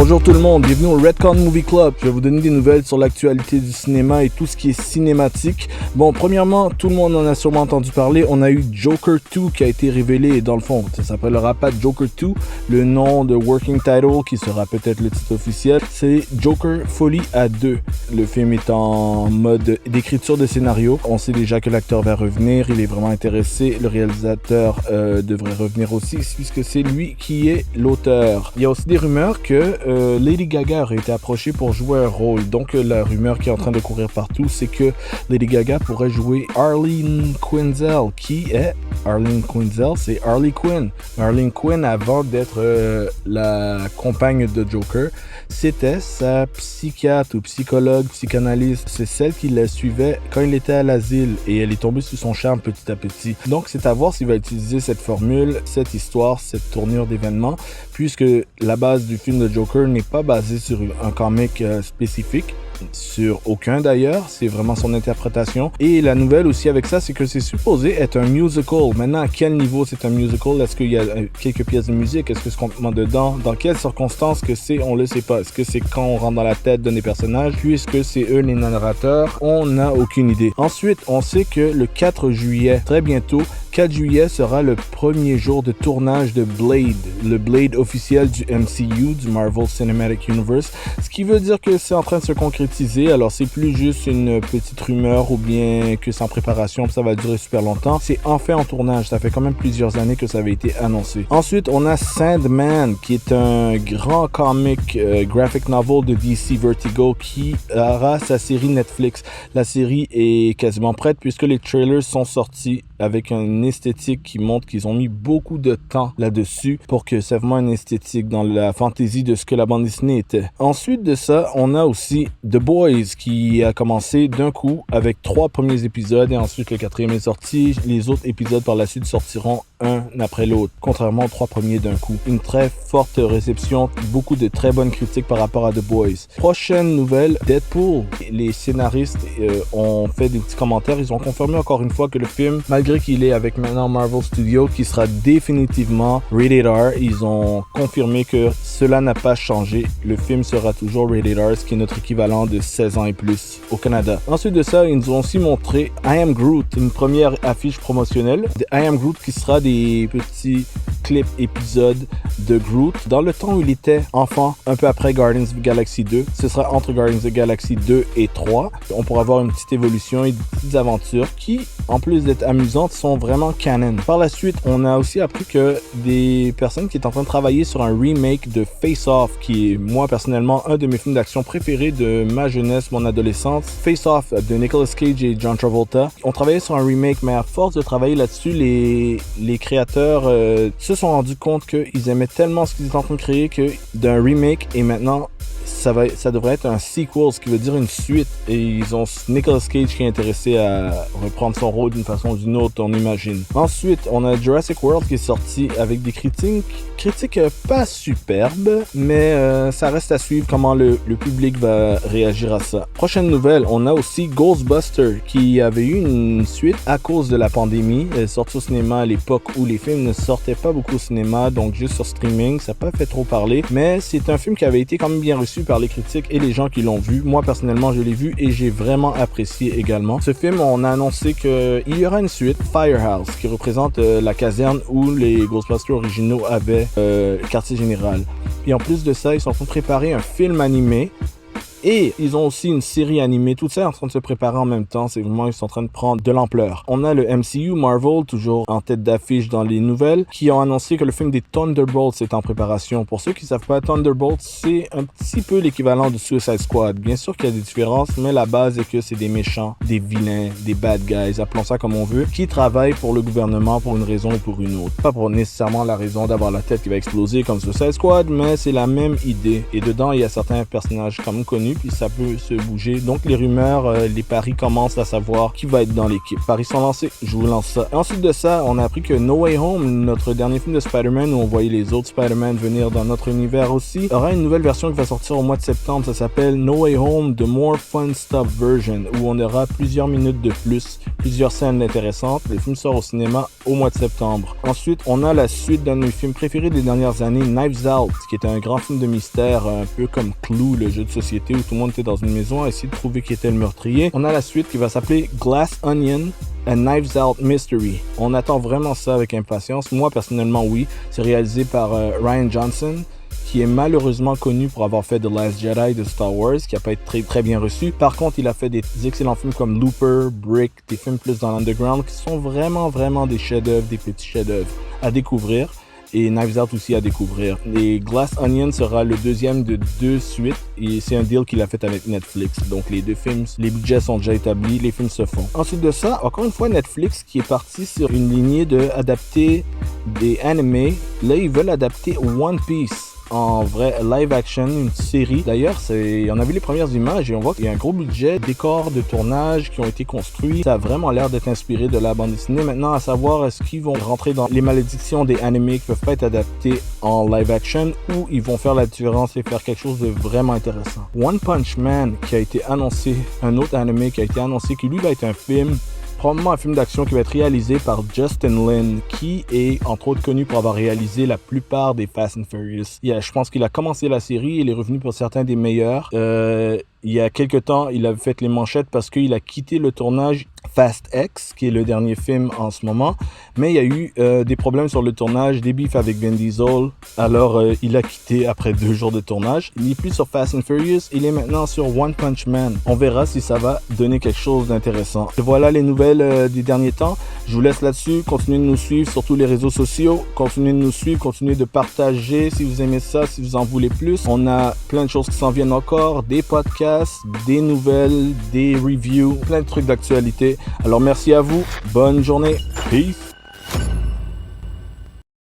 Bonjour tout le monde, bienvenue au Redcon Movie Club. Je vais vous donner des nouvelles sur l'actualité du cinéma et tout ce qui est cinématique. Bon, premièrement, tout le monde en a sûrement entendu parler. On a eu Joker 2 qui a été révélé et dans le fond, ça s'appellera pas Joker 2. Le nom de working title, qui sera peut-être le titre officiel, c'est Joker Folie à 2. Le film est en mode d'écriture de scénario. On sait déjà que l'acteur va revenir, il est vraiment intéressé. Le réalisateur devrait revenir aussi puisque c'est lui qui est l'auteur. Il y a aussi des rumeurs que Lady Gaga aurait été approchée pour jouer un rôle. Donc la rumeur qui est en train de courir partout, c'est que Lady Gaga pourrait jouer Harleen Quinzel. Qui est Harleen Quinzel? C'est Harley Quinn. Harley Quinn, avant d'être la compagne de Joker, c'était sa psychiatre ou psychologue, psychanalyste. C'est celle qui la suivait quand il était à l'asile et elle est tombée sous son charme petit à petit. Donc c'est à voir s'il va utiliser cette formule, cette histoire, cette tournure d'événements, puisque la base du film de Joker n'est pas basée sur un comic spécifique, sur aucun d'ailleurs, c'est vraiment son interprétation. Et la nouvelle aussi avec ça, c'est que c'est supposé être un musical. Maintenant, à quel niveau c'est un musical? Est-ce qu'il y a quelques pièces de musique? Est-ce que c'est complètement dedans? Dans quelles circonstances que c'est? On le sait pas. Est-ce que c'est quand on rentre dans la tête d'un des personnages? Puisque c'est eux les narrateurs, on n'a aucune idée. Ensuite, on sait que le 4 juillet, très bientôt, 4 juillet sera le premier jour de tournage de Blade, le Blade officiel du MCU, du Marvel Cinematic Universe, ce qui veut dire que c'est en train de se concrétiser. Alors c'est plus juste une petite rumeur ou bien que c'est en préparation, ça va durer super longtemps. C'est enfin en tournage, ça fait quand même plusieurs années que ça avait été annoncé. Ensuite, on a Sandman, qui est un grand comic graphic novel de DC Vertigo qui aura sa série Netflix. La série est quasiment prête puisque les trailers sont sortis avec une esthétique qui montre qu'ils ont mis beaucoup de temps là-dessus pour que c'est vraiment une esthétique dans la fantaisie de ce que la bande dessinée était. Ensuite de ça, on a aussi The Boys qui a commencé d'un coup avec 3 premiers épisodes et ensuite le 4e est sorti. Les autres épisodes par la suite sortiront un après l'autre, contrairement aux 3 premiers d'un coup. Une très forte réception, beaucoup de très bonnes critiques par rapport à The Boys. Prochaine nouvelle, Deadpool. Les scénaristes ont fait des petits commentaires, ils ont confirmé encore une fois que le film, malgré qu'il est avec maintenant Marvel Studios, qui sera définitivement rated R, ils ont confirmé que cela n'a pas changé. Le film sera toujours rated R, ce qui est notre équivalent de 16 ans et plus au Canada. Ensuite de ça, ils nous ont aussi montré I Am Groot, une première affiche promotionnelle de I Am Groot qui sera des petits clips épisodes de Groot dans le temps où il était enfant, un peu après Guardians of the Galaxy 2. Ce sera entre Guardians of the Galaxy 2 et 3. On pourra voir une petite évolution et des petites aventures qui, en plus d'être amusantes, sont vraiment canon. Par la suite, on a aussi appris que des personnes qui étaient en train de travailler sur un remake de Face Off, qui est moi personnellement un de mes films d'action préférés de ma jeunesse, mon adolescence. Face Off de Nicolas Cage et John Travolta. On travaillait sur un remake, mais à force de travailler là-dessus, les créateurs se sont rendus compte qu'ils aimaient tellement ce qu'ils étaient en train de créer que d'un remake et maintenant ça devrait être un sequel, ce qui veut dire une suite. Et ils ont Nicolas Cage qui est intéressé à reprendre son rôle d'une façon ou d'une autre, on imagine. Ensuite, on a Jurassic World qui est sorti avec des critiques pas superbes, mais ça reste à suivre comment le public va réagir à ça. Prochaine nouvelle, on a aussi Ghostbusters qui avait eu une suite à cause de la pandémie. Elle est sortie au cinéma à l'époque où les films ne sortaient pas beaucoup au cinéma, donc juste sur streaming, ça n'a pas fait trop parler, mais c'est un film qui avait été quand même bien reçu par les critiques et les gens qui l'ont vu. Moi personnellement je l'ai vu et j'ai vraiment apprécié également. Ce film, on a annoncé qu'il y aura une suite, Firehouse, qui représente la caserne où les Ghostbusters originaux avaient le quartier général. Et en plus de ça, ils sont en train de préparer un film animé. Et ils ont aussi une série animée, tout ça est en train de se préparer en même temps, c'est vraiment, ils sont en train de prendre de l'ampleur. On a le MCU, Marvel, toujours en tête d'affiche dans les nouvelles, qui ont annoncé que le film des Thunderbolts est en préparation. Pour ceux qui ne savent pas, Thunderbolts, c'est un petit peu l'équivalent du Suicide Squad. Bien sûr qu'il y a des différences, mais la base est que c'est des méchants, des vilains, des bad guys, appelons ça comme on veut, qui travaillent pour le gouvernement pour une raison ou pour une autre. Pas pour nécessairement la raison d'avoir la tête qui va exploser comme Suicide Squad, mais c'est la même idée. Et dedans, il y a certains personnages quand même connus, connu, puis ça peut se bouger. Donc les rumeurs, les paris commencent à savoir qui va être dans l'équipe. Paris sont lancés, je vous lance ça. Ensuite de ça, on a appris que No Way Home, notre dernier film de Spider-Man, où on voyait les autres Spider-Man venir dans notre univers aussi, aura une nouvelle version qui va sortir au mois de septembre. Ça s'appelle No Way Home, The More Fun Stuff Version, où on aura plusieurs minutes de plus, plusieurs scènes intéressantes. Le film sort au cinéma au mois de septembre. Ensuite, on a la suite d'un de mes films préférés des dernières années, Knives Out, qui était un grand film de mystère, un peu comme Clue, le jeu de société où tout le monde était dans une maison à essayer de trouver qui était le meurtrier. On a la suite qui va s'appeler Glass Onion, A Knives Out Mystery. On attend vraiment ça avec impatience. Moi, personnellement, oui. C'est réalisé par Rian Johnson, qui est malheureusement connu pour avoir fait The Last Jedi de Star Wars, qui n'a pas été très bien reçu. Par contre, il a fait des excellents films comme Looper, Brick, des films plus dans l'underground, qui sont vraiment des chefs-d'œuvre, des petits chefs-d'œuvre à découvrir. Et Knives Out aussi à découvrir. Et Glass Onion sera le deuxième de 2 suites. Et c'est un deal qu'il a fait avec Netflix. Donc les 2 films, les budgets sont déjà établis, les films se font. Ensuite de ça, encore une fois, Netflix qui est parti sur une lignée de adapter des animés. Là, ils veulent adapter One Piece en vrai live action, une série. D'ailleurs, on a vu les premières images et on voit qu'il y a un gros budget, décors de tournage qui ont été construits. Ça a vraiment l'air d'être inspiré de la bande dessinée. Maintenant, à savoir, est-ce qu'ils vont rentrer dans les malédictions des animés qui peuvent pas être adaptés en live action ou ils vont faire la différence et faire quelque chose de vraiment intéressant. One Punch Man qui a été annoncé, un autre animé qui a été annoncé, qui lui va être un film, probablement un film d'action qui va être réalisé par Justin Lin, qui est entre autres connu pour avoir réalisé la plupart des Fast and Furious. Je pense qu'il a commencé la série, il est revenu pour certains des meilleurs. Il y a quelques temps, il a fait les manchettes parce qu'il a quitté le tournage Fast X, qui est le dernier film en ce moment. Mais il y a eu des problèmes sur le tournage, des beefs avec Vin Diesel. Alors, il a quitté après 2 jours de tournage. Il n'est plus sur Fast and Furious, il est maintenant sur One Punch Man. On verra si ça va donner quelque chose d'intéressant. Voilà les nouvelles des derniers temps. Je vous laisse là-dessus. Continuez de nous suivre sur tous les réseaux sociaux. Continuez de nous suivre, continuez de partager si vous aimez ça, si vous en voulez plus. On a plein de choses qui s'en viennent encore, des podcasts, des nouvelles, des reviews, plein de trucs d'actualité. Alors merci à vous, bonne journée, peace!